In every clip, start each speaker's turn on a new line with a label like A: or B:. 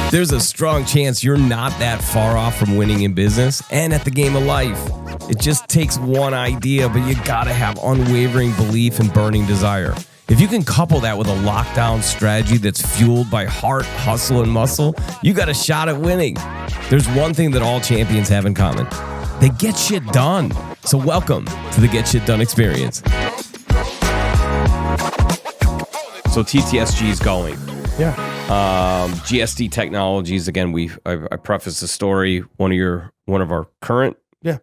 A: There's a strong chance you're not that far off from winning in business and at the game of life. It just takes one idea, but you gotta have unwavering belief and burning desire. If you can couple that with a lockdown strategy that's fueled by heart, hustle, and muscle, you got a shot at winning. There's one thing that all champions have in common. They get shit done. So welcome to the Get Shit Done experience. So TTSG is going.
B: Yeah.
A: GSD Technologies, again, I prefaced the story, one of our current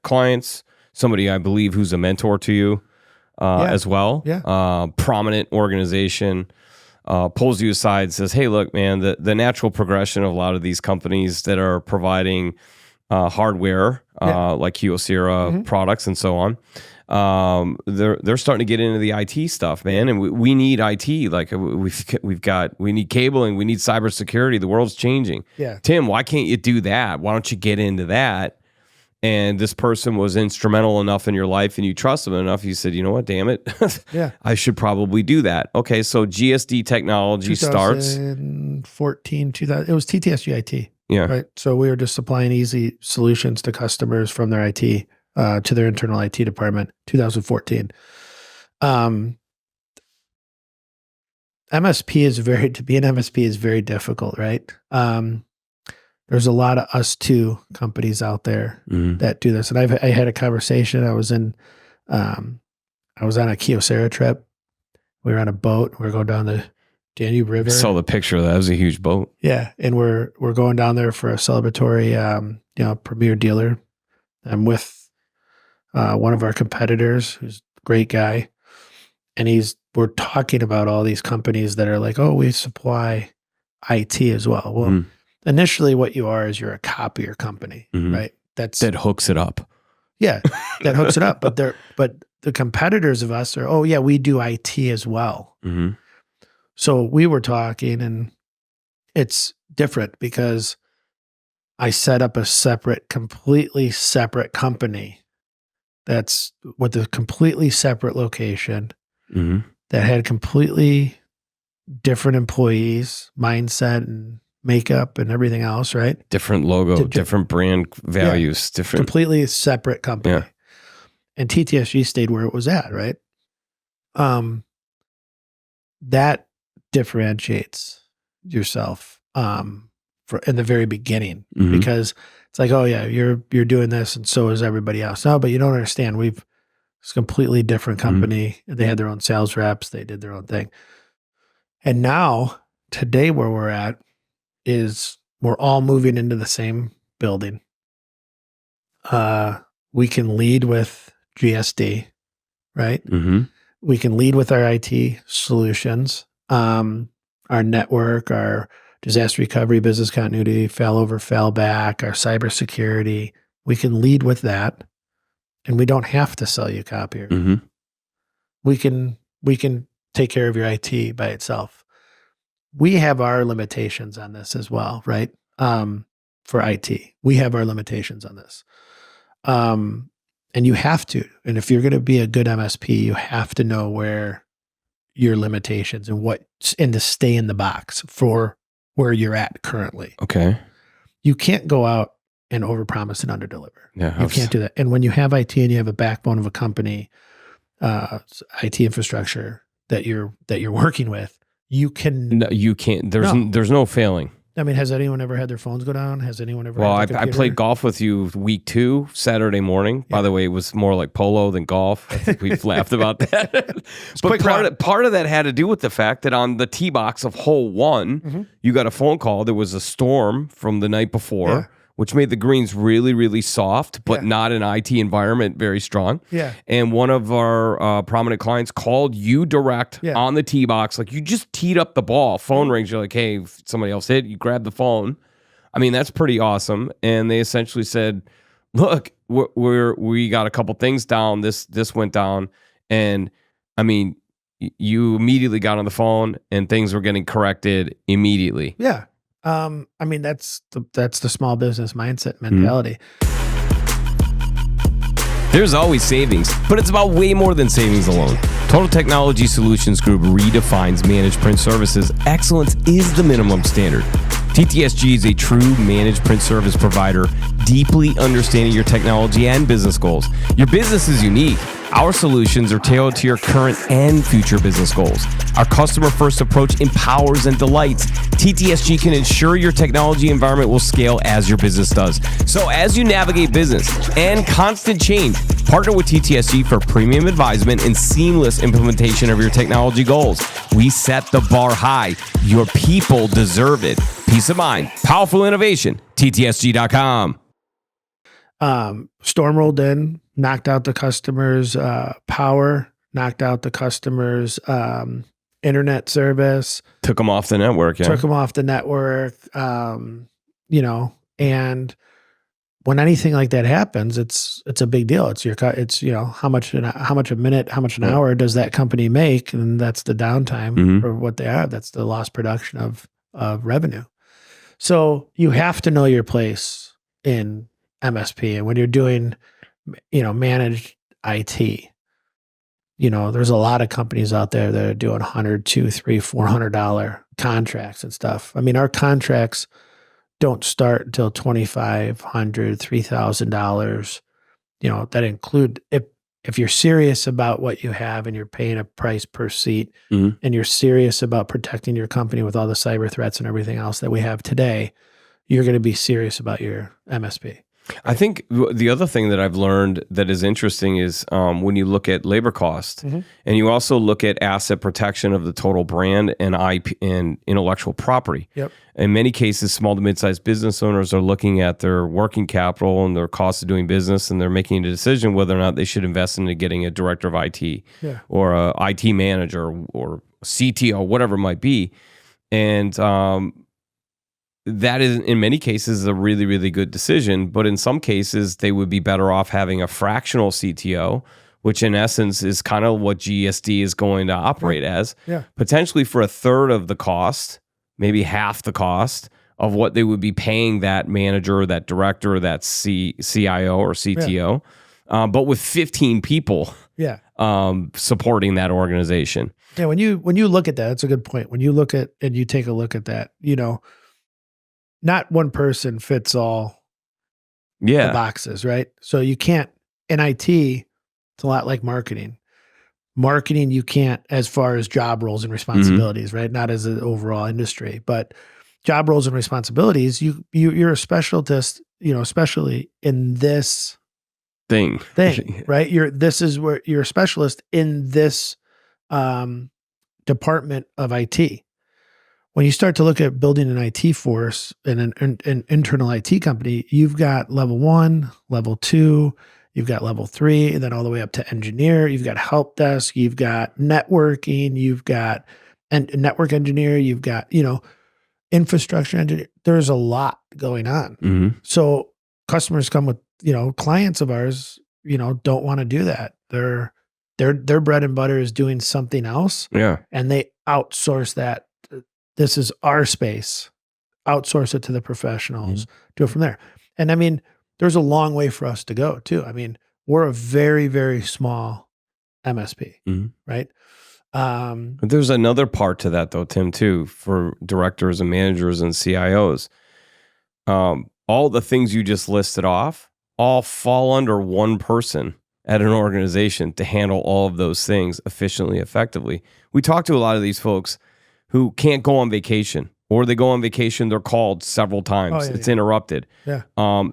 A: clients, somebody I believe who's a mentor to you as well.
B: Yeah.
A: Prominent organization, pulls you aside, says, hey, look, man, the natural progression of a lot of these companies that are providing hardware like Kyocera products and so on, they're starting to get into the IT stuff, man, and we need IT. Like we need cabling, we need cybersecurity. The world's changing.
B: Yeah,
A: Tim, why can't you do that? Why don't you get into that? And this person was instrumental enough in your life, and you trust them enough. You said, you know what, damn it, I should probably do that. Okay, so GSD Technology starts
B: 2014, 2000. It was TTSG IT.
A: Yeah,
B: right. So we were just supplying easy solutions to customers from their IT. To their internal IT department, 2014. To be an MSP is very difficult, right? There's a lot of us too companies out there that do this. And I had a conversation. I was on a Kyocera trip. We were on a boat. We were going down the Danube River.
A: I saw the picture of that. It was a huge boat.
B: Yeah. And we're going down there for a celebratory, premier dealer. I'm with one of our competitors, who's a great guy, and we're talking about all these companies that are like, oh, we supply IT as well. Well, initially what you are is you're a copier company, right? That
A: hooks it up.
B: Yeah, that hooks it up. But the competitors of us are, oh yeah, we do IT as well. So we were talking, and it's different because I set up a completely separate company that's with a completely separate location that had completely different employees, mindset and makeup and everything else, right?
A: Different logo, different brand values, different.
B: Completely separate company.
A: Yeah.
B: And TTSG stayed where it was at, right? That differentiates yourself in the very beginning because it's like, oh yeah, you're doing this, and so is everybody else. No, but you don't understand. It's a completely different company. They had their own sales reps. They did their own thing. And now, today, where we're at is we're all moving into the same building. We can lead with GSD, right? We can lead with our IT solutions, our network, our disaster recovery, business continuity, failover, failback, our cybersecurity. We can lead with that, and we don't have to sell you a copier. We can take care of your IT by itself. We have our limitations on this as well, right? For IT, we have our limitations on this, and you have to. And if you're going to be a good MSP, you have to know where your limitations and to stay in the box for where you're at currently.
A: Okay.
B: You can't go out and overpromise and underdeliver.
A: Yeah,
B: you can't do that. And when you have IT and you have a backbone of a company, IT infrastructure that you're working with, you can.
A: No, you can't. There's no failing.
B: I mean, has anyone ever had their phones go down? Has anyone ever?
A: Well, I played golf with you week 2, Saturday morning. Yeah. By the way, it was more like polo than golf. I think we've laughed about that. But part of that had to do with the fact that on the tee box of hole 1, you got a phone call. There was a storm from the night before, which made the greens really, really soft, but not an IT environment very strong.
B: Yeah.
A: And one of our prominent clients called you direct on the tee box. Like, you just teed up the ball. Phone rings. You're like, hey, if somebody else hit. You grab the phone. I mean, that's pretty awesome. And they essentially said, look, we got a couple things down. This went down. And I mean, you immediately got on the phone and things were getting corrected immediately.
B: Yeah. I mean, that's the small business mindset mentality.
A: There's always savings, but it's about way more than savings alone. Total Technology Solutions Group redefines managed print services. Excellence is the minimum standard. TTSG is a true managed print service provider, deeply understanding your technology and business goals. Your business is unique. Our solutions are tailored to your current and future business goals. Our customer-first approach empowers and delights. TTSG can ensure your technology environment will scale as your business does. So as you navigate business and constant change, partner with TTSG for premium advisement and seamless implementation of your technology goals. We set the bar high. Your people deserve it. Peace of mind, powerful innovation, TTSG.com.
B: Storm rolled in, knocked out the customers' power, knocked out the customers' internet service.
A: Took them off the network, yeah.
B: Took them off the network, and when anything like that happens, it's a big deal. It's how much a minute, how much an hour does that company make, and that's the downtime for what they have. That's the lost production of revenue. So you have to know your place in MSP, and when you're doing, managed IT, there's a lot of companies out there that are doing $100, $200, $300, $400 contracts and stuff. I mean, our contracts don't start until $2,500, $3,000. That include if you're serious about what you have and you're paying a price per seat, and you're serious about protecting your company with all the cyber threats and everything else that we have today, you're going to be serious about your MSP.
A: I think the other thing that I've learned that is interesting is when you look at labor cost, and you also look at asset protection of the total brand and IP and intellectual property.
B: Yep.
A: In many cases, small to mid-sized business owners are looking at their working capital and their cost of doing business, and they're making a decision whether or not they should invest into getting a director of IT or a IT manager or CTO, whatever it might be. And that is, in many cases, a really, really good decision. But in some cases, they would be better off having a fractional CTO, which in essence is kind of what GSD is going to operate as. Yeah. Potentially for a third of the cost, maybe half the cost of what they would be paying that manager, or that director, or that CIO or CTO, but with 15 people supporting that organization.
B: Yeah, when you look at that, that's a good point. When you look at and you take a look at that, not one person fits all the boxes, right? So you can't, in IT, it's a lot like marketing. Marketing, you can't, as far as job roles and responsibilities, right? Not as an overall industry, but job roles and responsibilities, you're a specialist, especially in this thing, right? This is where you're a specialist in this department of IT. When you start to look at building an IT force and an internal IT company, you've got level 1, level 2, you've got level 3, and then all the way up to engineer. You've got help desk, you've got networking, you've got network engineer, you've got, infrastructure engineer. There's a lot going on. So customers come with, clients of ours, don't want to do that. Their bread and butter is doing something else. Yeah. And they outsource that. This is our space. Outsource it to the professionals. Do it from there. And I mean, there's a long way for us to go too. I mean, we're a very, very small MSP, right?
A: But there's another part to that though, Tim, too, for directors and managers and CIOs. All the things you just listed off all fall under one person at an organization to handle all of those things efficiently, effectively. We talk to a lot of these folks who can't go on vacation, or they go on vacation, they're called several times. It's interrupted. Yeah.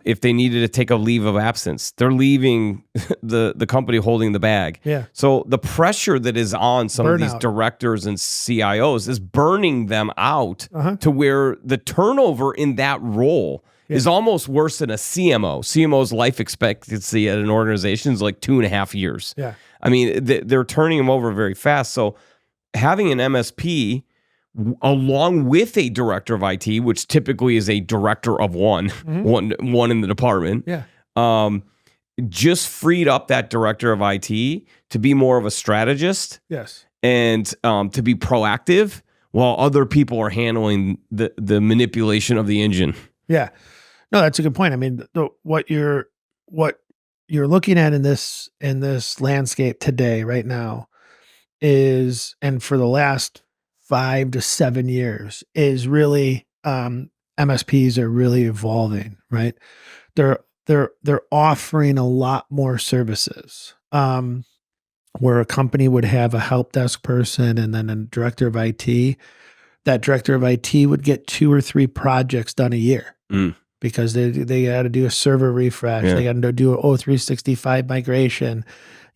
A: If they needed to take a leave of absence, they're leaving the company holding the bag. Yeah. So the pressure that is on some of these directors and CIOs is burning them out to where the turnover in that role is almost worse than a CMO. CMO's life expectancy at an organization is like 2.5 years. Yeah. I mean, they're turning them over very fast. So having an MSP along with a director of IT, which typically is a director of one in the department, just freed up that director of IT to be more of a strategist, and to be proactive, while other people are handling the manipulation of the engine.
B: Yeah, no, that's a good point. I mean, what you're looking at in this landscape today, right now, is, and for the last 5 to 7 years, is really MSPs are really evolving, right? They're offering a lot more services. Where a company would have a help desk person and then a director of IT, that director of IT would get 2 or 3 projects done a year because they got to do a server refresh.
A: Yeah.
B: They got to do an O365 migration,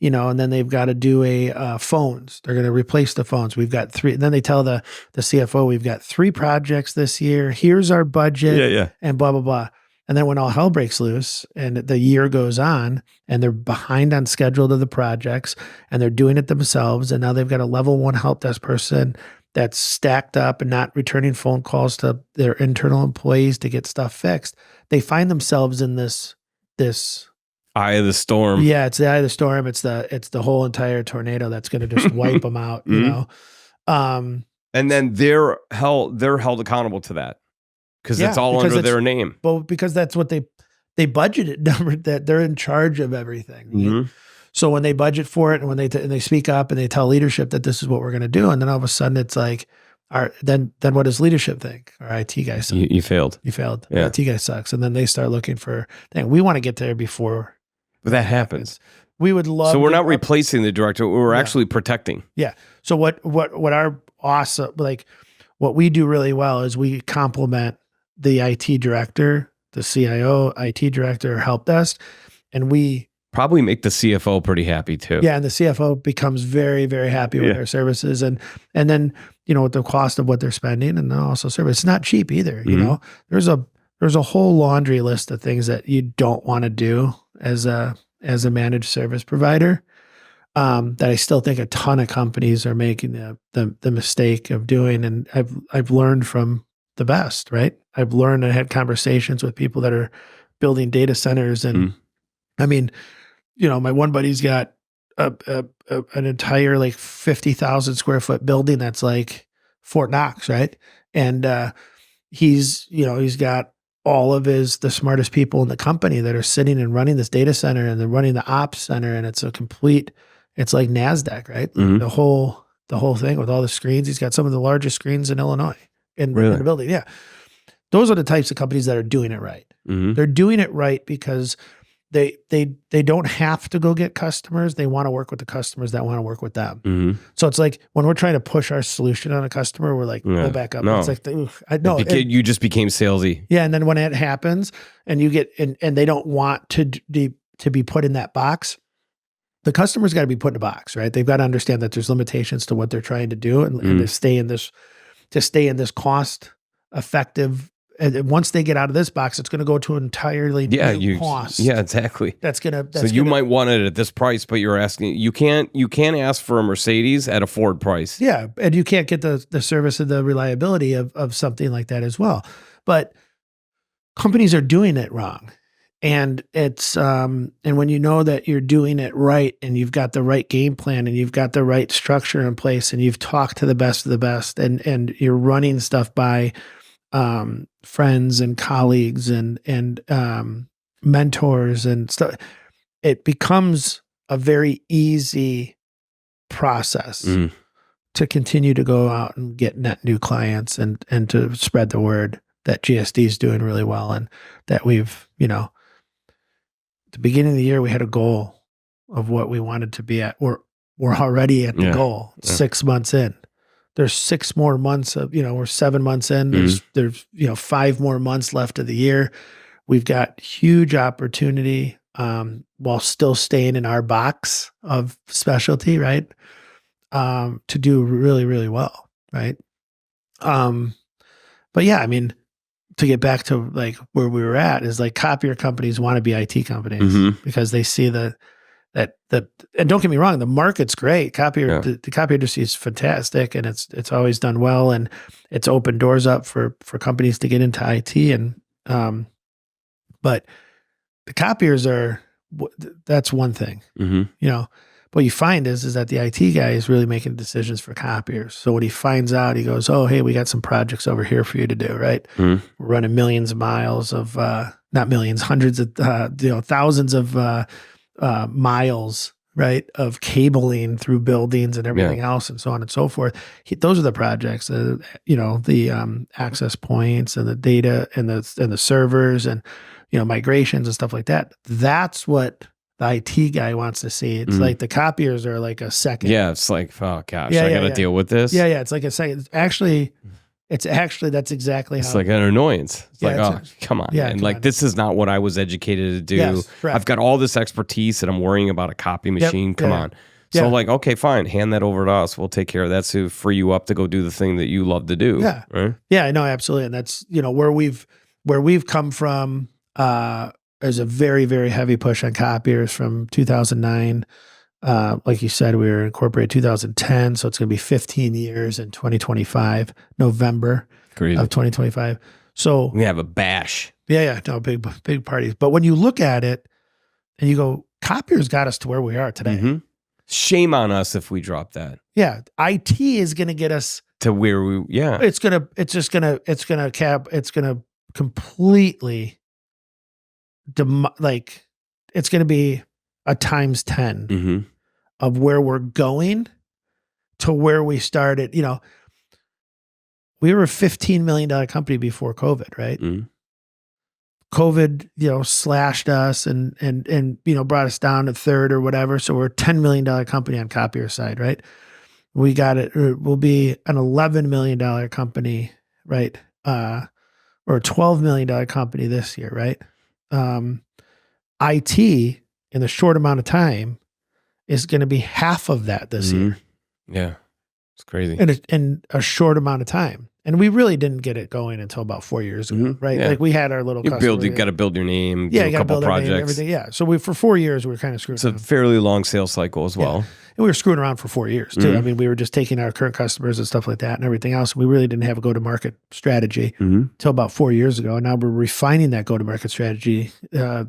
B: and then they've got to do a phones. They're going to replace the phones. We've got 3. And then they tell the CFO, we've got 3 projects this year. Here's our budget and blah, blah, blah. And then when all hell breaks loose and the year goes on and they're behind on schedule to the projects and they're doing it themselves, and now they've got a level 1 help desk person that's stacked up and not returning phone calls to their internal employees to get stuff fixed, they find themselves in this
A: eye of the storm.
B: Yeah, it's the eye of the storm. It's the whole entire tornado that's going to just wipe them out,
A: And then they're held accountable to that. Because it's all under their name.
B: Well, because that's what they budgeted, that they're in charge of everything. Right? So when they budget for it and when they speak up and they tell leadership that this is what we're going to do, and then all of a sudden it's like, then what does leadership think? Our IT guy sucks.
A: You failed.
B: You failed.
A: Yeah.
B: Our IT guy sucks. And then they start looking for things. We want to get there before.
A: But that happens.
B: We would love.
A: So we're not replacing the director. We're actually protecting.
B: Yeah. So what our awesome, like what we do really well is we complement the IT director, the CIO, IT director, help desk, and we
A: probably make the CFO pretty happy too.
B: Yeah, and the CFO becomes very, very happy with their services, and then with the cost of what they're spending, and also service. It's not cheap either. There's a whole laundry list of things that you don't want to do as a managed service provider. That I still think a ton of companies are making the mistake of doing, and I've learned from the best, right? I've learned and had conversations with people that are building data centers. And I mean, my one buddy's got an entire like 50,000 square foot building that's like Fort Knox, right? And he's got all of the smartest people in the company that are sitting and running this data center, and they're running the ops center, and it's like NASDAQ, right? The whole thing with all the screens. He's got some of the largest screens in Illinois. In the building. Yeah. Those are the types of companies that are doing it right. They're doing it right because they don't have to go get customers. They want to work with the customers that want to work with them. So it's like when we're trying to push our solution on a customer, we're like, go back up.
A: No.
B: It's like, you
A: just became salesy.
B: Yeah. And then when it happens and you get, and they don't want to be put in that box, the customer's got to be put in a box, right? They've got to understand that there's limitations to what they're trying to do and to stay in this cost effective. And once they get out of this box, it's going to go to an entirely new cost.
A: Yeah, exactly.
B: So
A: you might want it at this price, but you're asking, you can't ask for a Mercedes at a Ford price.
B: Yeah. And you can't get the service and the reliability of something like that as well. But companies are doing it wrong. And it's, and when you know that you're doing it right and you've got the right game plan and you've got the right structure in place and you've talked to the best of the best and you're running stuff by friends and colleagues and mentors and stuff, it becomes a very easy process to continue to go out and get net new clients and to spread the word that GSD is doing really well, and that we've, at the beginning of the year, we had a goal of what we wanted to be at. We're already at the goal 6 months in. There's 6 more months of, we're 7 months in. There's 5 more months left of the year. We've got huge opportunity while still staying in our box of specialty, right? To do really, really well, right? But yeah, I mean, to get back to like where we were at is like copier companies want to be IT companies because they see that and don't get me wrong, the market's great. The copier industry is fantastic, and it's always done well, and it's opened doors up for companies to get into IT. And but the copiers that's one thing, What you find is that the IT guy is really making decisions for copiers. So when he finds out, he goes, "Oh, hey, we got some projects over here for you to do, right? We're running millions of miles of, not millions, hundreds of, thousands of miles right, of cabling through buildings and everything else and so on and so forth. Those are the projects, the access points and the data and the servers and, migrations and stuff like that. That's what the IT guy wants to see. It's like the copiers are like a second.
A: Yeah. It's like, oh gosh, I got to deal with this.
B: Yeah. Yeah. It's like a second. It's actually, that's exactly how.
A: It's like an annoyance. It's like, oh, come on.
B: Yeah,
A: and like, this is not what I was educated to do.
B: Yes,
A: I've got all this expertise and I'm worrying about a copy machine. Come on. So like, okay, fine. Hand that over to us. We'll take care of that to free you up to go do the thing that you love to do.
B: Yeah.
A: Right?
B: Yeah, no, absolutely. And that's, where we've come from, there's a very, very heavy push on copiers from 2009. Like you said, we were incorporated 2010, so it's going to be 15 years in 2025, November of 2025. So
A: we have a bash.
B: Yeah, no, big parties. But when you look at it and you go, copiers got us to where we are today.
A: Mm-hmm. Shame on us if we drop that.
B: Yeah, IT is going to get us
A: to where we. Yeah,
B: it's going to completely it's going to be a times 10 of where we're going to where we started. We were a $15 million company before COVID, right? COVID, slashed us and brought us down to third or whatever. So we're a $10 million company on copier side, right? We got it. We'll be an $11 million company, right? Or a $12 million company this year, right? IT in a short amount of time is going to be half of that this year.
A: Yeah. It's crazy.
B: In a short amount of time. And we really didn't get it going until about 4 years ago, right?
A: Yeah.
B: Like we had our little
A: you got to build your name, do a couple projects.
B: Everything. Yeah. So for 4 years, we were kind of screwed around.
A: It's a fairly long sales cycle as well.
B: Yeah. And we were screwing around for 4 years too. I mean, we were just taking our current customers and stuff like that and everything else. We really didn't have a go-to-market strategy until about 4 years ago. And now we're refining that go-to-market strategy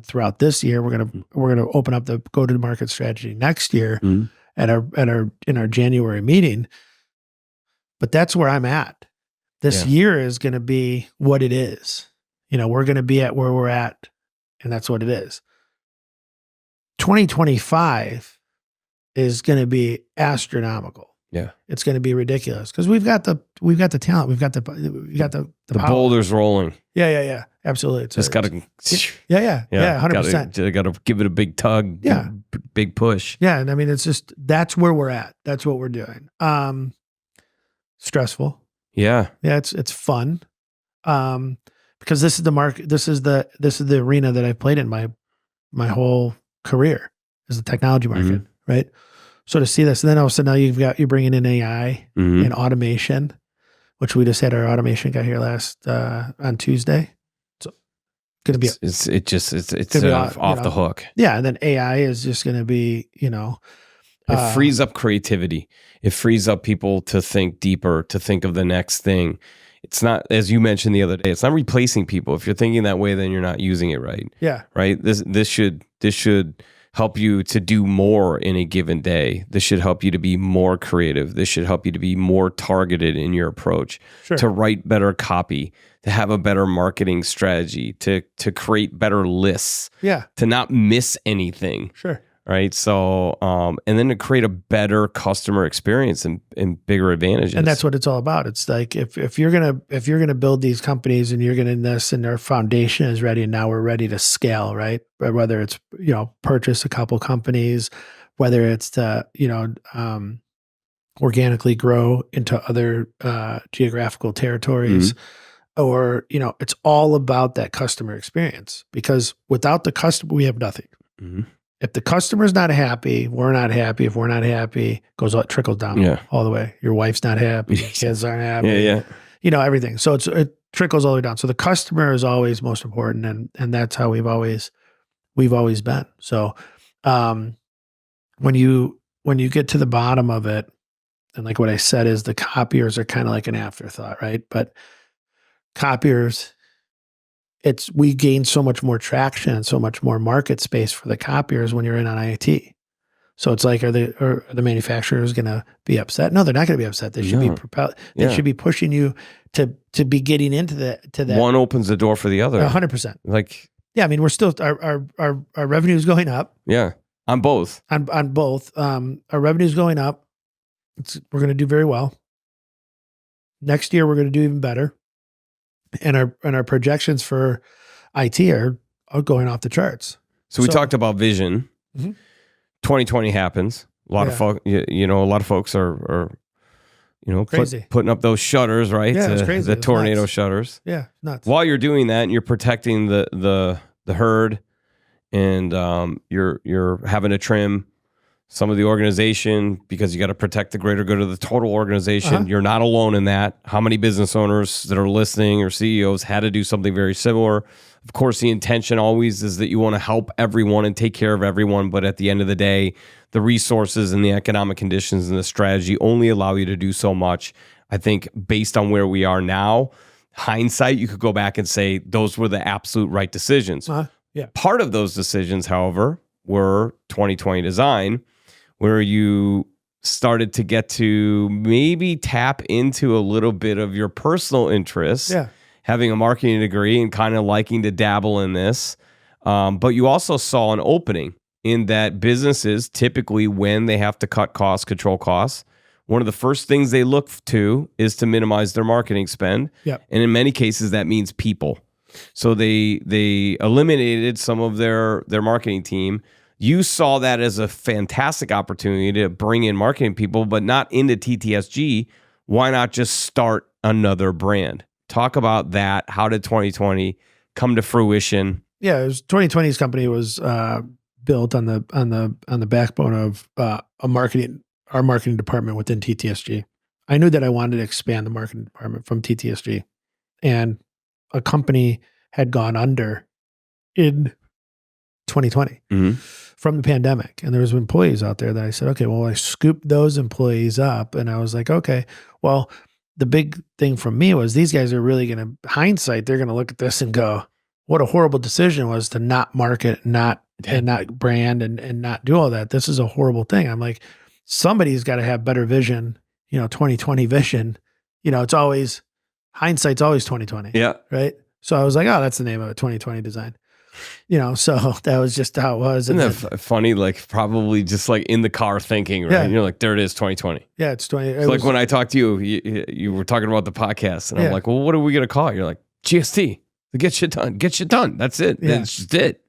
B: throughout this year. We're gonna open up the go-to-market strategy next year in our January meeting. But that's where I'm at. This year is going to be what it is. We're going to be at where we're at, and that's what it is. 2025 is going to be astronomical. Yeah, it's going to be ridiculous because we've got the talent, we've got the power.
A: Boulders rolling.
B: Yeah, absolutely.
A: Just got to
B: 100%.
A: Got to give it a big tug.
B: Yeah,
A: big push.
B: Yeah, and I mean that's where we're at. That's what we're doing. Stressful. Yeah, it's fun, because this is the market. This is the arena that I've played in my whole career is the technology market, right? So to see this, and then all of a sudden now you're bringing in AI and automation, which we just had our automation guy here last on Tuesday. So going to be
A: it's off the hook.
B: Yeah, and then AI is just going to be
A: it frees up creativity. It frees up people to think deeper, to think of the next thing. It's not, as you mentioned the other day, it's not replacing people. If you're thinking that way, then you're not using it right.
B: Yeah.
A: Right. This should help you to do more in a given day. This should help you to be more creative. This should help you to be more targeted in your approach, to write better copy, to have a better marketing strategy, to create better lists, to not miss anything.
B: Sure.
A: Right. So, and then to create a better customer experience and bigger advantages.
B: And that's what it's all about. It's like, if you're going to build these companies and you're going to invest and our foundation is ready and now we're ready to scale, right? Whether it's, purchase a couple companies, whether it's to, organically grow into other, geographical territories, or, it's all about that customer experience, because without the customer, we have nothing. If the customer's not happy, we're not happy. If we're not happy, trickles down all the way. Your wife's not happy. Your kids aren't happy. Everything. So it trickles all the way down. So the customer is always most important, and that's how we've always been. So when you get to the bottom of it, and like what I said is the copiers are kind of like an afterthought, right? But copiers, we gain so much more traction and so much more market space for the copiers when you're in on IT. So it's like, are the manufacturers going to be upset? No, they're not going to be upset. They should be propelled. They should be pushing you to be getting into that.
A: One opens the door for the other.
B: 100%.
A: Like,
B: I mean, we're still our revenue is going up.
A: Yeah. On both.
B: On both. Our revenue's going up. We're going to do very well. Next year, we're going to do even better. And our projections for IT are going off the charts.
A: So we talked about vision. 2020 happens. A lot of folks, a lot of folks are putting up those shutters, right?
B: Yeah, it's crazy.
A: The tornado shutters.
B: Yeah, nuts.
A: While you're doing that and you're protecting the herd, and you're having to trim some of the organization because you got to protect the greater good of the total organization. You're not alone in that. How many business owners that are listening or CEOs had to do something very similar? Of course, the intention always is that you want to help everyone and take care of everyone. But at the end of the day, the resources and the economic conditions and the strategy only allow you to do so much. I think based on where we are now, hindsight, you could go back and say those were the absolute right decisions. Part of those decisions, however, were 2020 design, where you started to get to maybe tap into a little bit of your personal interests, having a marketing degree and kind of liking to dabble in this. But you also saw an opening in that businesses typically, when they have to cut costs, control costs, one of the first things they look to is to minimize their marketing spend. And in many cases, that means people. So they eliminated some of their marketing team. You saw that as a fantastic opportunity to bring in marketing people, but not into TTSG. Why not just start another brand? Talk about that. How did 2020 come to fruition? Yeah,
B: 2020's company was built on the backbone of our marketing department within TTSG. I knew that I wanted to expand the marketing department from TTSG, and a company had gone under in 2020 from the pandemic. And there was employees out there that I said, okay, well, I scooped those employees up, and I was like, okay, well, the big thing from me was these guys are really going to, hindsight, they're going to look at this and go, what a horrible decision was to not market, and not brand and not do all that. This is a horrible thing. I'm like, somebody's got to have better vision, 2020 vision. It's always, hindsight's always 2020.
A: Yeah.
B: Right. So I was like, oh, that's the name of it, 2020 design. So that was just how it was.
A: Isn't that funny? Like probably just like in the car thinking, right? And you're like, there it is, 2020.
B: Yeah, it's 20.
A: It's like when I talked to you were talking about the podcast, and I'm like, well, what are we going to call it? You're like, GSD, get shit done. That's it.
B: Yeah.
A: That's just it.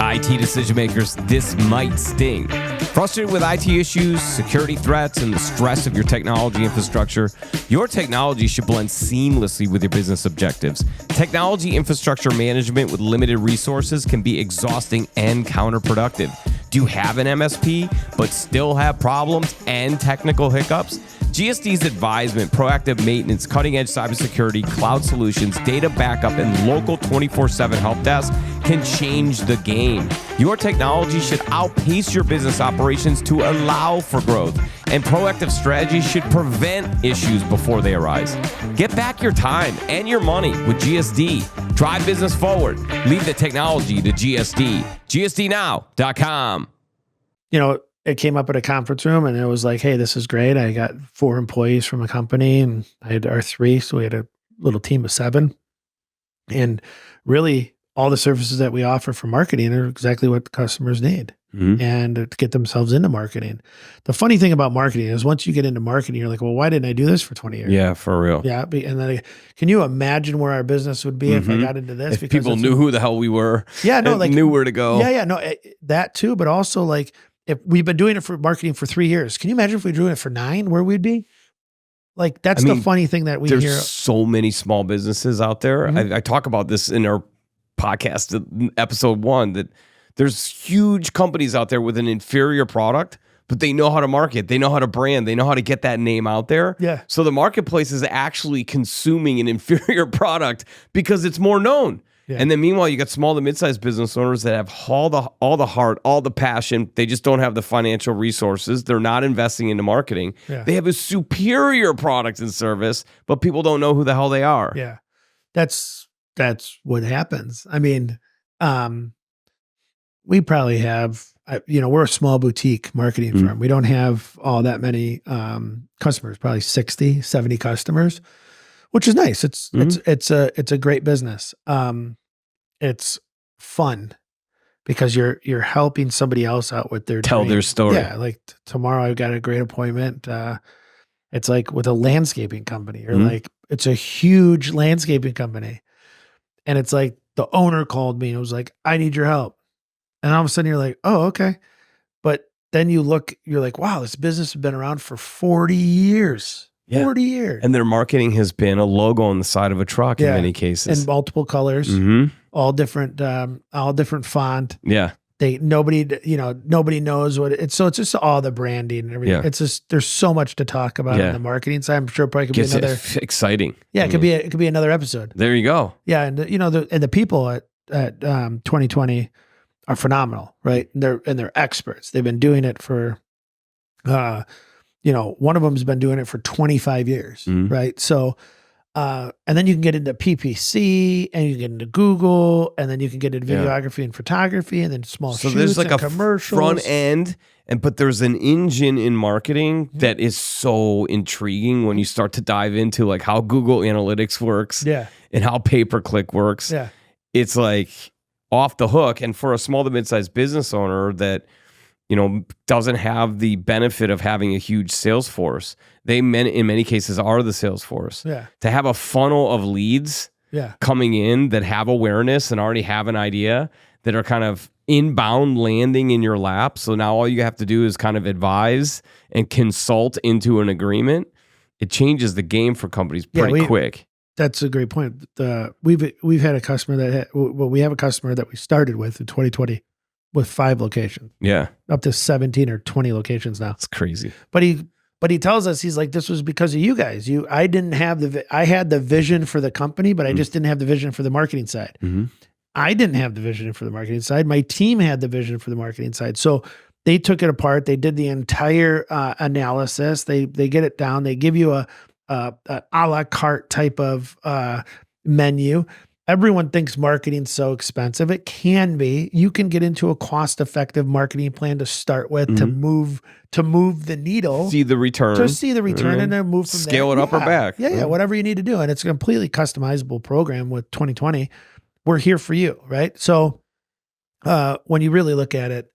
A: IT decision makers, this might sting. Frustrated with IT issues, security threats, and the stress of your technology infrastructure, your technology should blend seamlessly with your business objectives. Technology infrastructure management with limited resources can be exhausting and counterproductive. Do you have an MSP but still have problems and technical hiccups? GSD's advisement, proactive maintenance, cutting-edge cybersecurity, cloud solutions, data backup, and local 24/7 help desk can change the game. Your technology should outpace your business operations to allow for growth, and proactive strategies should prevent issues before they arise. Get back your time and your money with GSD. Drive business forward. Leave the technology to GSD. GSDnow.com.
B: It came up at a conference room, and it was like, hey, this is great. I got 4 employees from a company, and I had our 3. So we had a little team of 7. And really, all the services that we offer for marketing are exactly what the customers need, and to get themselves into marketing. The funny thing about marketing is once you get into marketing, you're like, well, why didn't I do this for 20 years?
A: Yeah, for real.
B: Yeah. And then can you imagine where our business would be if I got into this?
A: If people knew who the hell we were.
B: Yeah, no, like
A: knew where to go.
B: Yeah, no, that too. But also like, if we've been doing it for marketing for 3 years, can you imagine if we were doing it for 9, where we'd be? Like, that's the funny thing that we hear.
A: There's so many small businesses out there. I talk about this in our podcast, episode 1, that there's huge companies out there with an inferior product, but they know how to market. They know how to brand. They know how to get that name out there.
B: Yeah.
A: So the marketplace is actually consuming an inferior product because it's more known. Yeah. And then meanwhile, you got small to mid-sized business owners that have all the heart, all the passion. They just don't have the financial resources. They're not investing into marketing.
B: Yeah.
A: They have a superior product and service, but people don't know who the hell they are.
B: Yeah. That's what happens. I mean, we probably have, we're a small boutique marketing firm. We don't have all that many customers, probably 60, 70 customers, which is nice. It's a great business. It's fun. because you're helping somebody else out with their
A: Tell their
B: dream.
A: story.
B: Yeah, like tomorrow I've got a great appointment. It's like with a landscaping company, or like it's a huge landscaping company, and it's like the owner called me and was like, "I need your help," and all of a sudden you're like, "Oh, okay," but then you're like, "Wow, this business has been around for 40 years."
A: Yeah.
B: 40 years.
A: And their marketing has been a logo on the side of a truck in many cases.
B: And multiple colors, all different font.
A: Yeah.
B: Nobody knows what it's. So it's just all the branding and everything.
A: Yeah.
B: It's just, there's so much to talk about on the marketing side. I'm sure it probably could be another
A: exciting.
B: Yeah. It could be another episode.
A: There you go.
B: Yeah. And the people at 2020 are phenomenal, right? And they're experts. They've been doing it for, one of them has been doing it for 25 years, right? So, and then you can get into PPC, and you can get into Google, and then you can get into videography and photography, and then small shoots. So there's like a
A: commercials. Front end, but there's an engine in marketing that is so intriguing when you start to dive into like how Google Analytics works, and how pay-per-click works.
B: Yeah,
A: it's like off the hook. And for a small to mid-sized business owner that doesn't have the benefit of having a huge sales force. In many cases are the sales force.
B: Yeah.
A: To have a funnel of leads coming in that have awareness and already have an idea, that are kind of inbound landing in your lap. So now all you have to do is kind of advise and consult into an agreement. It changes the game for companies pretty quick.
B: That's a great point. We've had a customer we have a customer that we started with in 2020. With 5 locations.
A: Yeah.
B: Up to 17 or 20 locations now.
A: It's crazy.
B: But he tells us, he's like, this was because of you guys. I had the vision for the company, but I just didn't have the vision for the marketing side. I didn't have the vision for the marketing side. My team had the vision for the marketing side. So they took it apart. They did the entire analysis. They get it down. They give you a la carte type of menu. Everyone thinks marketing's so expensive. It can be. You can get into a cost-effective marketing plan to start with to move the needle.
A: See the return.
B: And then move from there.
A: Scale it up or back.
B: Yeah, whatever you need to do. And it's a completely customizable program with 2020. We're here for you, right? So when you really look at it,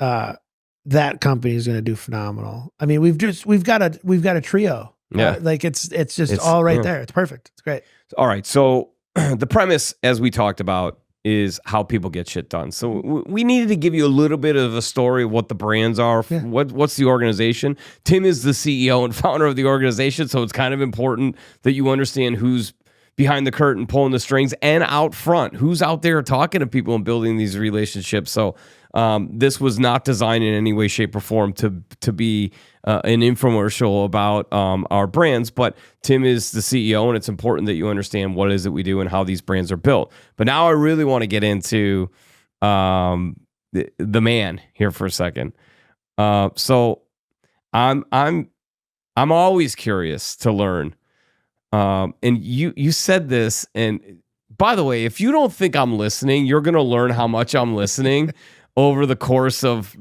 B: that company is going to do phenomenal. I mean, we've got a trio.
A: Yeah.
B: It's all right there. It's perfect. It's great.
A: All right. So the premise, as we talked about, is how people get shit done. So we needed to give you a little bit of a story of what the brands are, what's the organization. Tim is the CEO and founder of the organization, so it's kind of important that you understand who's behind the curtain, pulling the strings, and out front, who's out there talking to people and building these relationships. So this was not designed in any way, shape, or form to be an infomercial about our brands, but Tim is the CEO, and it's important that you understand what is it we do and how these brands are built. But now I really want to get into the man here for a second. So I'm always curious to learn. And you said this, and by the way, if you don't think I'm listening, you're going to learn how much I'm listening over the course of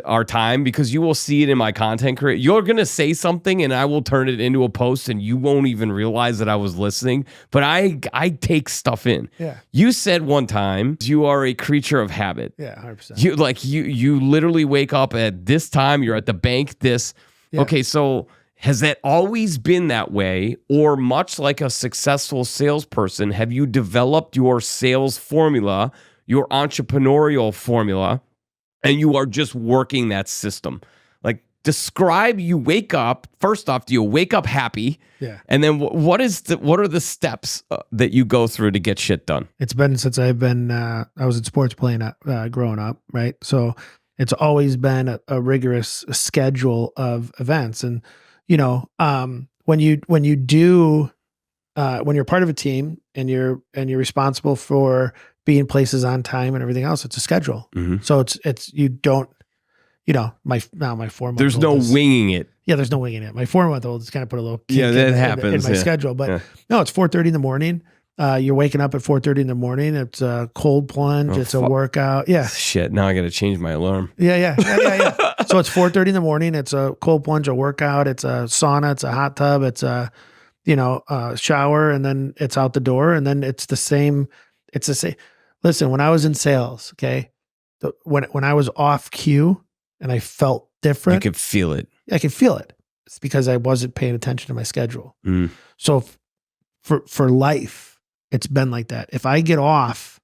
A: our time, because you will see it in my content creation. You're going to say something and I will turn it into a post and you won't even realize that I was listening, but I take stuff in.
B: Yeah.
A: You said one time you are a creature of habit.
B: Yeah, 100%.
A: You literally wake up at this time, you're at the bank this. Yeah. Okay, so has that always been that way, or much like a successful salesperson, have you developed your sales formula, your entrepreneurial formula, and you are just working that system? Like, describe, you wake up, first off, do you wake up happy?
B: Yeah.
A: And then what are the steps that you go through to get shit done?
B: It's been since I was in sports playing growing up, right? So it's always been a rigorous schedule of events. And, when you're part of a team and you're responsible for being places on time and everything else, it's a schedule. Mm-hmm. So it's you don't, my 4-month-old.
A: There's no winging it.
B: Yeah, there's no winging it. My 4-month-old is kind of put a little
A: kink
B: in my schedule, but no, it's 4:30 in the morning. You're waking up at 4:30 in the morning. It's a cold plunge. It's a workout. Yeah.
A: Shit. Now I got to change my alarm.
B: Yeah. So it's 4:30 in the morning. It's a cold plunge, a workout. It's a sauna. It's a hot tub. It's a, shower, and then it's out the door. And then it's the same. Listen, when I was in sales, okay, when I was off cue and I felt different,
A: you could feel it.
B: I could feel it. It's because I wasn't paying attention to my schedule. So for life, it's been like that. If I get off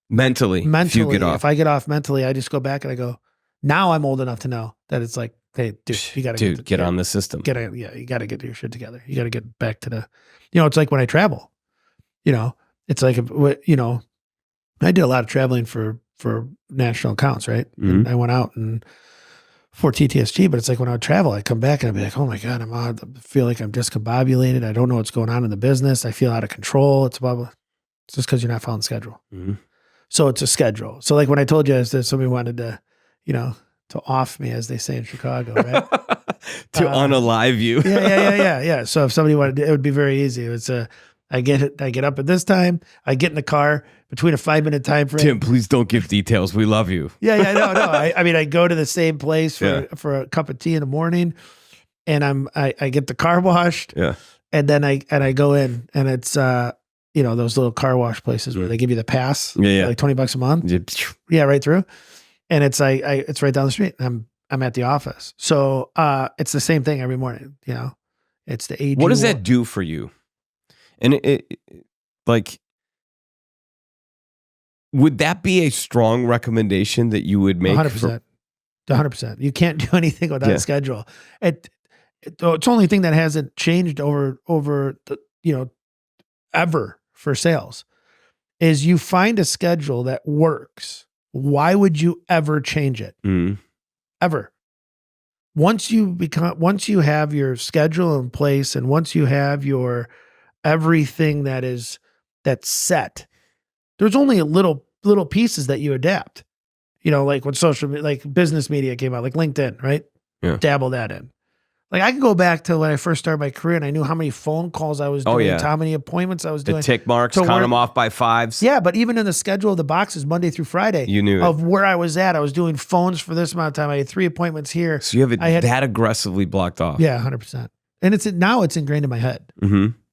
A: mentally, if you get off.
B: If I get off mentally, I just go back and I go, now I'm old enough to know that it's like, hey, dude, you got to
A: get on the system.
B: You got to get your shit together. You got to get back to the, it's like when I travel, it's like, I did a lot of traveling for national accounts, right? And I went out and for TTSG, but it's like when I would travel, I'd come back and I'd be like, oh my God, I feel like I'm discombobulated. I don't know what's going on in the business. I feel out of control. It's blah, blah. It's just because you're not following the schedule. So it's a schedule. So like when I told you that somebody wanted to, to off me, as they say in Chicago, right?
A: To unalive you.
B: Yeah. So if somebody wanted to, it would be very easy. It's I get up at this time. I get in the car between a 5-minute time frame.
A: Tim, please don't give details. We love you.
B: No. I mean, I go to the same place for a cup of tea in the morning, and I get the car washed.
A: Yeah.
B: And then I go in, and it's those little car wash places where they give you the pass.
A: Yeah.
B: Like $20 a month. Yeah, right through. And it's it's right down the street. And I'm at the office. So it's the same thing every morning. It's the AG.
A: What does that do for you? And would that be a strong recommendation that you would make?
B: 100%. 100%. You can't do anything without a schedule. It's the only thing that hasn't changed over the, ever for sales is you find a schedule that works. Why would you ever change it? Ever. Once you have your schedule in place, and once you have your everything that's set, there's only a little pieces that you adapt. Like when like business media came out, like LinkedIn, right?
A: Yeah.
B: Dabble that in. Like I can go back to when I first started my career, and I knew how many phone calls I was doing, how many appointments I was doing.
A: The tick marks, count them off by 5s.
B: Yeah, but even in the schedule of the boxes, Monday through Friday,
A: you knew
B: of where I was at. I was doing phones for this amount of time. I had 3 appointments here.
A: So you have it that aggressively blocked off.
B: Yeah, 100%. And now it's ingrained in my head.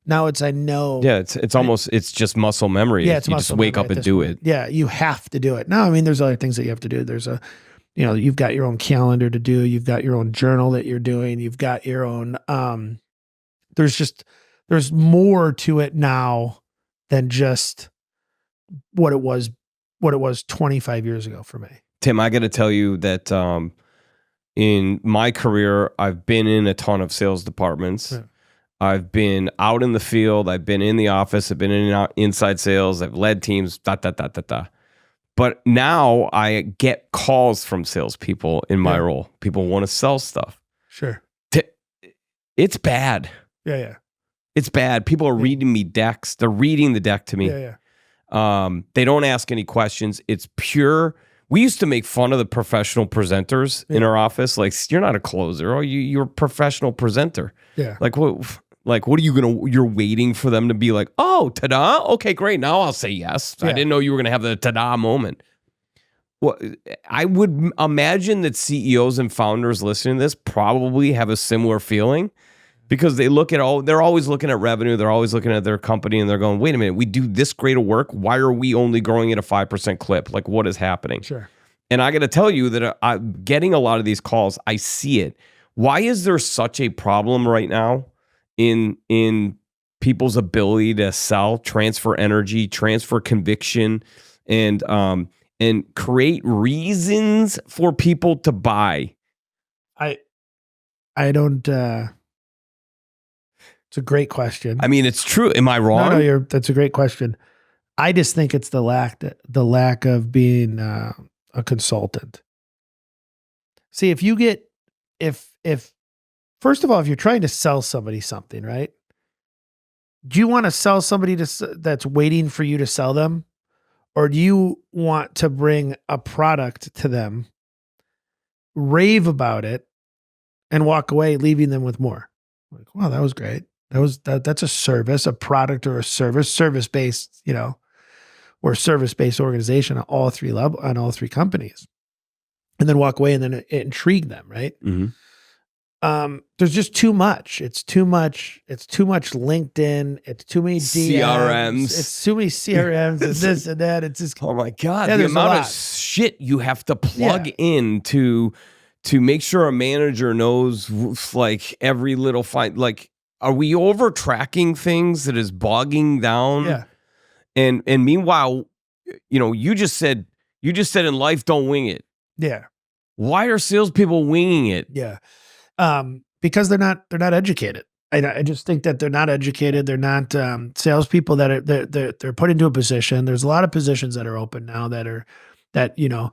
B: Now I know.
A: Yeah, it's almost, it's just muscle memory.
B: Yeah, it's
A: you
B: muscle
A: just wake
B: memory
A: up and do it.
B: Yeah, you have to do it. No, I mean, there's other things that you have to do. There's you've got your own calendar to do. You've got your own journal that you're doing. You've got your own, there's more to it now than just what it was 25 years ago for me.
A: Tim, I got to tell you that in my career, I've been in a ton of sales departments. Yeah. I've been out in the field. I've been in the office. I've been in and out inside sales. I've led teams, But now I get calls from salespeople in my role. People want to sell stuff.
B: Sure.
A: It's bad.
B: Yeah.
A: It's bad. People are reading me decks. They're reading the deck to me.
B: Yeah.
A: They don't ask any questions. It's pure. We used to make fun of the professional presenters in our office. Like, you're not a closer. Oh, you're a professional presenter.
B: Yeah.
A: Like, what are you you're waiting for them to be like, oh, ta-da? Okay, great. Now I'll say yes. I didn't know you were going to have the ta-da moment. Well, I would imagine that CEOs and founders listening to this probably have a similar feeling, because they're always looking at revenue. They're always looking at their company, and they're going, wait a minute, we do this great of work. Why are we only growing at a 5% clip? Like, what is happening?
B: Sure.
A: And I got to tell you that I'm getting a lot of these calls. I see it. Why is there such a problem right now in people's ability to sell, transfer energy, transfer conviction, and create reasons for people to buy?
B: I don't. It's a great question.
A: I mean, it's true. Am I wrong?
B: No, that's a great question. I just think it's the lack of being a consultant. See, if first of all, if you're trying to sell somebody something, right? Do you want to sell somebody that's waiting for you to sell them? Or do you want to bring a product to them, rave about it, and walk away, leaving them with more? Like, wow, that was great. That's a service, a product or a service-based, or service-based organization on all three companies. And then walk away, and then it intrigued them, right?
A: Mm-hmm.
B: there's just too much. It's too much LinkedIn. It's too many DMs.
A: CRMs.
B: It's too many CRMs and this and that. It's just,
A: oh my God,
B: yeah,
A: the amount of shit you have to plug in to make sure a manager knows like every little like, are we over tracking things that is bogging down?
B: Yeah.
A: And meanwhile, you just said in life, don't wing it.
B: Yeah.
A: Why are salespeople winging it?
B: Yeah. Because they're not educated. I just think that they're not educated. They're not salespeople that they're put into a position. There's a lot of positions that are open now that you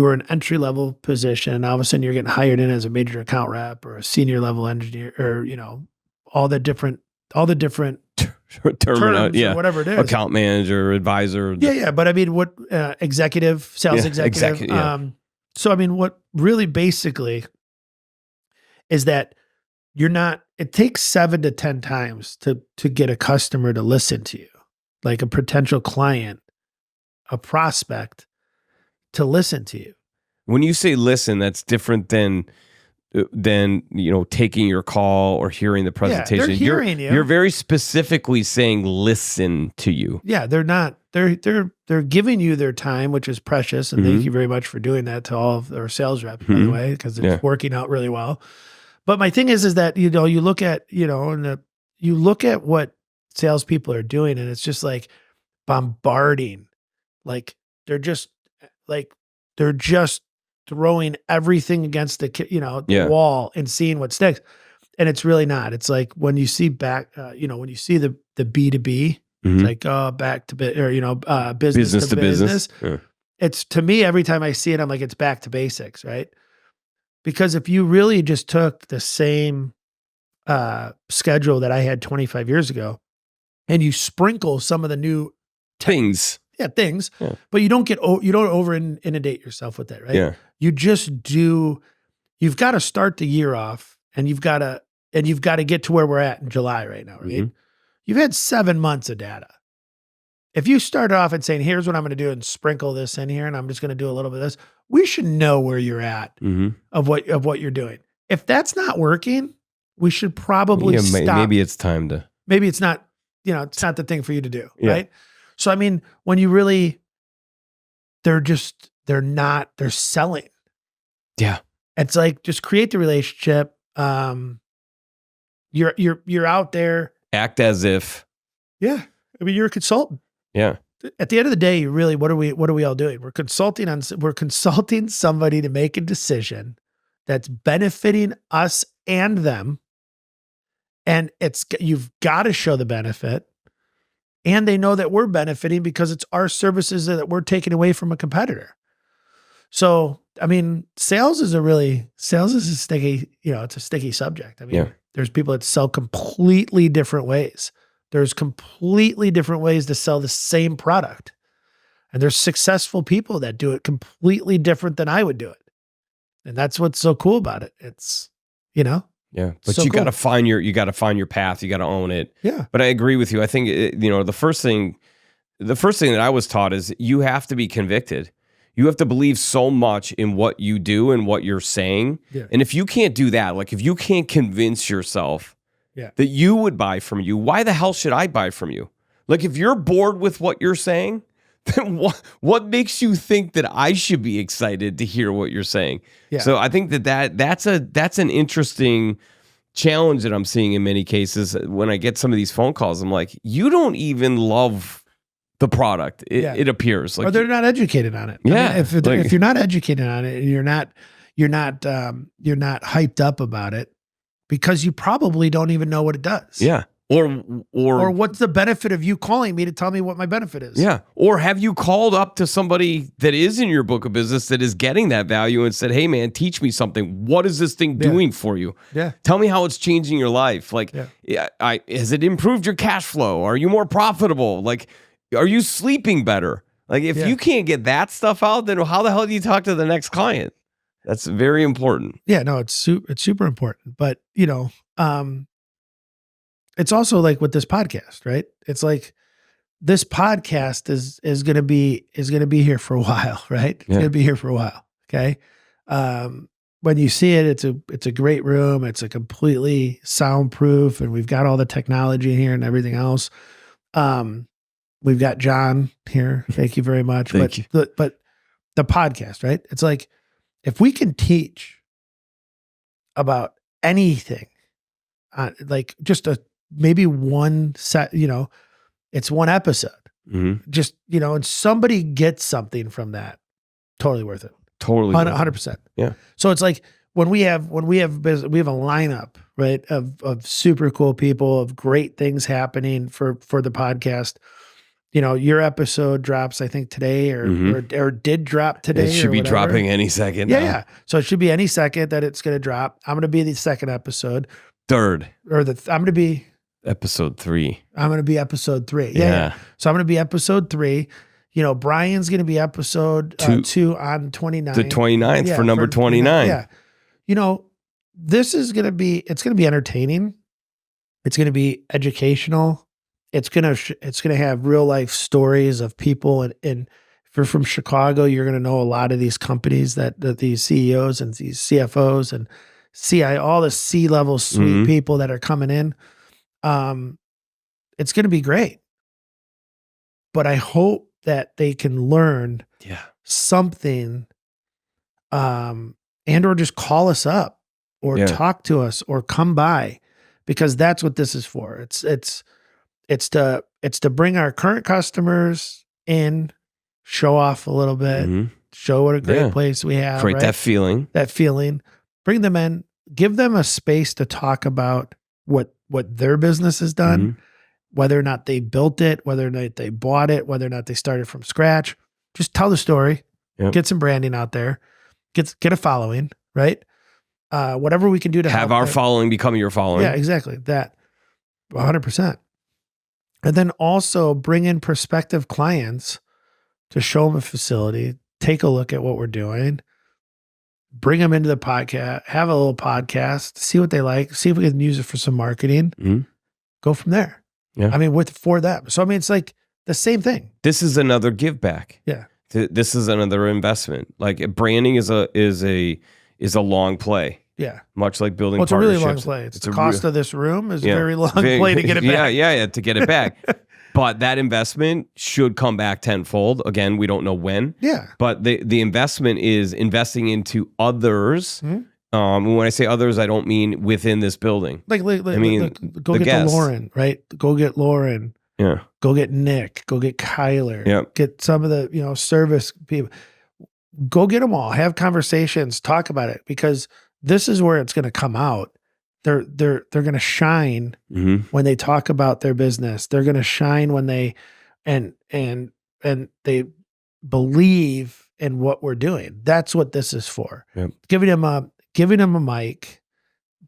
B: were an entry level position, and all of a sudden you're getting hired in as a major account rep or a senior level engineer, or all the different terms,
A: yeah,
B: or whatever it is.
A: Account manager, advisor.
B: Yeah. But I mean, what executive, sales executive. So I mean, what really basically is that it takes 7 to 10 times to get a customer to listen to you, like a potential client, a prospect, to listen to you.
A: When you say listen, that's different than taking your call or hearing the presentation.
B: Yeah, they're hearing you.
A: You're very specifically saying listen to you.
B: Yeah, they're not. They're giving you their time, which is precious, and thank you very much for doing that to all of our sales reps, by the way, because it's working out really well. But my thing is that you look at you look at what salespeople are doing, and it's just like bombarding, like they're just throwing everything against the wall and seeing what sticks. And it's really not. It's like when you see when you see the B2B, it's like back to business to business. Yeah. It's, to me, every time I see it, I'm like, it's back to basics, right? Because if you really just took the same schedule that I had 25 years ago, and you sprinkle some of the new
A: things,
B: but you don't over inundate yourself with that, right?
A: Yeah.
B: You just you've got to start the year off, and you've got to get to where we're at in July right now, right? You've had 7 months of data. If you start off and saying, here's what I'm going to do, and sprinkle this in here, and I'm just going to do a little bit of this, we should know where you're at of what you're doing. If that's not working, we should probably stop.
A: Maybe it's time to.
B: Maybe it's not, it's not the thing for you to do, right? So, I mean, when you really, they're selling.
A: Yeah.
B: It's like, just create the relationship. You're out there.
A: Act as if.
B: Yeah. I mean, you're a consultant.
A: Yeah.
B: At the end of the day, really, what are we all doing? We're consulting somebody to make a decision that's benefiting us and them. And you've got to show the benefit, and they know that we're benefiting because it's our services that we're taking away from a competitor. So, I mean, sales is a sticky, it's a sticky subject. I mean, there's people that sell completely different ways. There's completely different ways to sell the same product. And there's successful people that do it completely different than I would do it. And that's what's so cool about it. It's,
A: yeah, but
B: so
A: you got to find your path. You got to own it.
B: Yeah.
A: But I agree with you. I think, the first thing that I was taught is you have to be convicted. You have to believe so much in what you do and what you're saying. Yeah. And if you can't do that, like if you can't convince yourself that you would buy from you, why the hell should I buy from you? Like if you're bored with what you're saying, then what makes you think that I should be excited to hear what you're saying? Yeah. So I think that's an interesting challenge that I'm seeing in many cases. When I get some of these phone calls, I'm like, you don't even love the product. It appears like,
B: or they're not educated on it.
A: Yeah.
B: I mean, if you're not educated on it, and you're not hyped up about it, because you probably don't even know what it does.
A: Yeah. Or
B: what's the benefit of you calling me to tell me what my benefit is?
A: Yeah. Or have you called up to somebody that is in your book of business that is getting that value and said, hey man, teach me something. What is this thing doing for you?
B: Yeah.
A: Tell me how it's changing your life. Like, has it improved your cash flow? Are you more profitable? Like, are you sleeping better? Like, if you can't get that stuff out, then how the hell do you talk to the next client? That's very important.
B: Yeah, no, it's super important. But, it's also like with this podcast, right? It's like this podcast is going to be here for a while, right? It's going to be here for a while. Okay. when you see it, it's a great room. It's a completely soundproof, and we've got all the technology in here and everything else. We've got John here. Thank you very much.
A: Thank you.
B: But the podcast, right? It's like, if we can teach about anything, like just maybe one set, it's one episode. Just, and somebody gets something from that. Totally worth it.
A: Totally.
B: 100%.
A: Yeah.
B: So it's like when we have a lineup, right, of super cool people, of great things happening for the podcast. Your episode drops, I think, today or did drop today.
A: It should be dropping any second.
B: Yeah. So it should be any second that it's going to drop. I'm going to be the second episode.
A: Third.
B: I'm going to be
A: episode 3.
B: I'm going to be episode 3. Yeah. So I'm going to be episode 3. Brian's going to be episode 2 on 29.
A: The 29th for number 29.
B: Yeah. This is going to be, it's going to be entertaining. It's going to be educational. It's going to have real life stories of people. And if you're from Chicago, you're going to know a lot of these companies that these CEOs and these CFOs and all the C-level suite people that are coming in. It's going to be great. But I hope that they can learn something, and or just call us up or talk to us or come by, because that's what this is for. It's to bring our current customers in, show off a little bit, show what a great place we have.
A: Create that feeling.
B: Bring them in, give them a space to talk about what their business has done, whether or not they built it, whether or not they bought it, whether or not they started from scratch. Just tell the story, get some branding out there, get a following, right? Whatever we can do to
A: have our following become your following.
B: Yeah, exactly. That 100%. And then also bring in prospective clients to show them a facility, take a look at what we're doing, bring them into the podcast, have a little podcast, see what they like, see if we can use it for some marketing, go from there.
A: Yeah.
B: I mean, for them. So, I mean, it's like the same thing.
A: This is another give back.
B: Yeah.
A: This is another investment. Like branding is a long play.
B: Yeah.
A: Much like building
B: it's
A: partnerships.
B: A really long play. It's the cost of this room is a very long play to get it back.
A: Yeah, to get it back. But that investment should come back tenfold. Again, we don't know when.
B: Yeah.
A: But the investment is investing into others. When I say others, I don't mean within this building.
B: I mean, go get Lauren, right? Go get Lauren.
A: Yeah.
B: Go get Nick. Go get Kyler.
A: Yeah.
B: Get some of the service people. Go get them all. Have conversations. Talk about it, because this is where it's going to come out. They're going to shine when they talk about their business. They're going to shine when they and they believe in what we're doing. That's what this is for.
A: Yep.
B: Giving them a mic,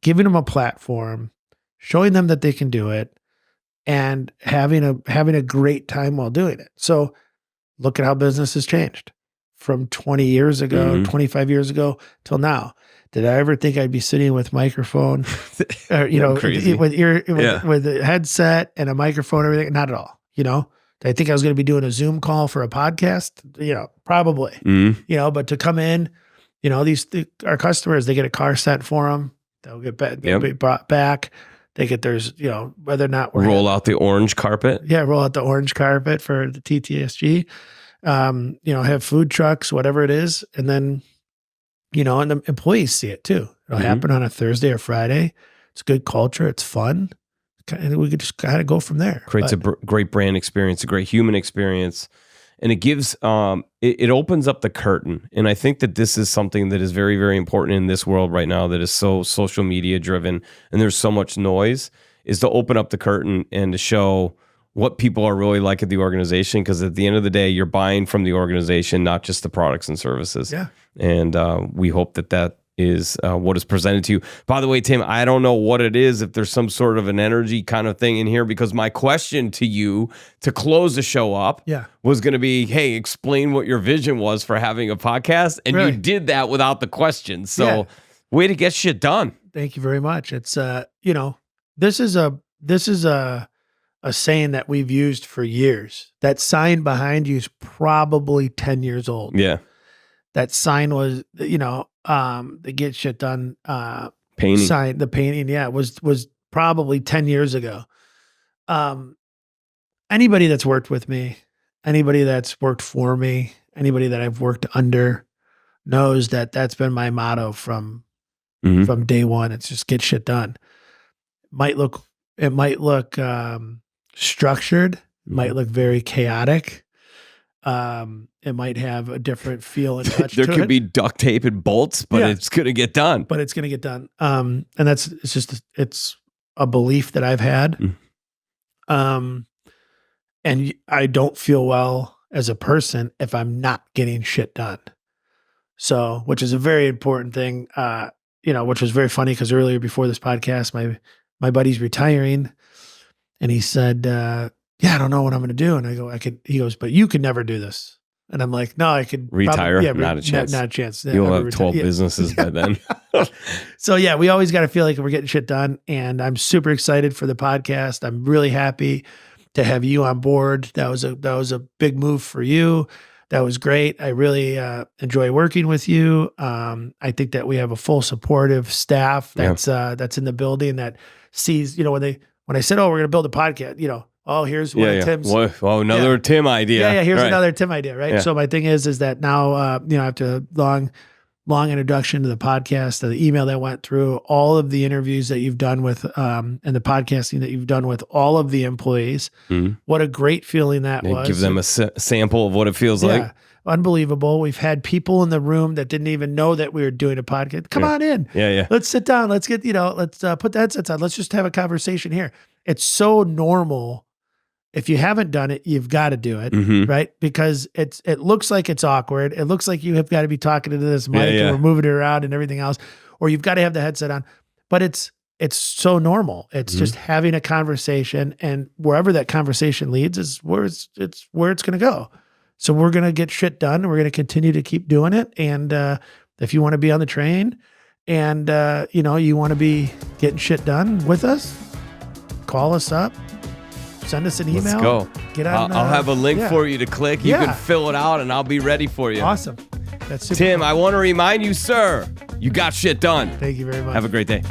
B: giving them a platform, showing them that they can do it, and having a great time while doing it. So look at how business has changed from 20 years ago, 25 years ago till now. Did I ever think I'd be sitting with microphone, or, with a headset and a microphone, and everything? Not at all. Did I think I was going to be doing a Zoom call for a podcast? Probably. But to come in, our customers, they get a car sent for them. They'll be brought back. They get theirs, whether or not we're
A: roll out the orange carpet.
B: Yeah, roll out the orange carpet for the TTSG. Have food trucks, whatever it is, and then. And the employees see it too. It'll happen on a Thursday or Friday. It's good culture. It's fun. And we could just kind of go from there.
A: Creates a great brand experience, a great human experience. And it gives, it opens up the curtain. And I think that this is something that is very, very important in this world right now that is so social media driven and there's so much noise, is to open up the curtain and to show what people are really like at the organization. Because at the end of the day, you're buying from the organization, not just the products and services.
B: Yeah.
A: And we hope that is what is presented to you. By the way, Tim, I don't know what it is, if there's some sort of an energy kind of thing in here, because my question to you to close the show up was going to be, hey, explain what your vision was for having a podcast. And you did that without the question. So way to get shit done.
B: Thank you very much. It's, this is a saying that we've used for years. That sign behind you is probably 10 years old.
A: Yeah.
B: That sign was, the get shit done
A: Painting.
B: sign, the painting, was probably 10 years ago. Anybody that's worked with me, anybody that's worked for me, anybody that I've worked under knows that that's been my motto from day one. It's just get shit done. It might look structured, might look very chaotic. It might have a different feel and touch.
A: There could be duct tape and bolts, but it's going to get done.
B: But it's going to get done. And it's a belief that I've had. And I don't feel well as a person if I'm not getting shit done. So, which is a very important thing, which was very funny because earlier before this podcast, my buddy's retiring and he said, I don't know what I'm going to do. And I go, he goes, but you could never do this. And I'm like, no, I could
A: retire. Not a chance.
B: Not a chance.
A: You'll have 12 businesses by then.
B: So we always got to feel like we're getting shit done. And I'm super excited for the podcast. I'm really happy to have you on board. That was a big move for you. That was great. I really enjoy working with you. I think that we have a full supportive staff that's in the building that sees, when I said, we're going to build a podcast, here's one of Tim's.
A: Another Tim idea.
B: Here's another Tim idea, right?
A: Yeah.
B: So my thing is that now, after a long introduction to the podcast, the email that went through, all of the interviews that you've done with, and the podcasting that you've done with all of the employees. What a great feeling that was.
A: Give them a sample of what it feels like.
B: Unbelievable. We've had people in the room that didn't even know that we were doing a podcast. Come on in.
A: Yeah.
B: Let's sit down. Let's get, let's put the headsets on. Let's just have a conversation here. It's so normal. If you haven't done it, you've got to do it, right? Because it looks like it's awkward. It looks like you have got to be talking to this mic and we're moving it around and everything else, or you've got to have the headset on. But it's so normal. It's just having a conversation, and wherever that conversation leads is where it's going to go. So we're going to get shit done. We're going to continue to keep doing it. And if you want to be on the train, and you want to be getting shit done with us, call us up. Send us an email.
A: Let's go.
B: Get on.
A: I'll have a link for you to click. You can fill it out, and I'll be ready for you.
B: Awesome. That's super
A: Tim,
B: cool.
A: I want to remind you, sir, you got shit done.
B: Thank you very much.
A: Have a great day.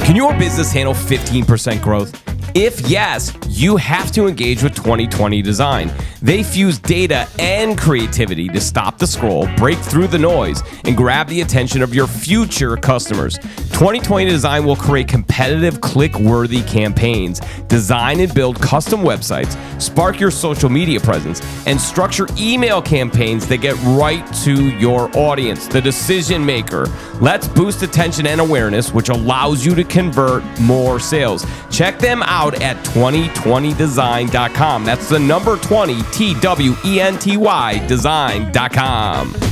A: Can your business handle 15% growth? If yes, you have to engage with 2020 Design. They fuse data and creativity to stop the scroll, break through the noise, and grab the attention of your future customers. 2020 Design will create competitive, click-worthy campaigns, design and build custom websites, spark your social media presence, and structure email campaigns that get right to your audience, the decision maker. Let's boost attention and awareness, which allows you to convert more sales. Check them out at 2020design.com. That's the number 20, TWENTY design.com.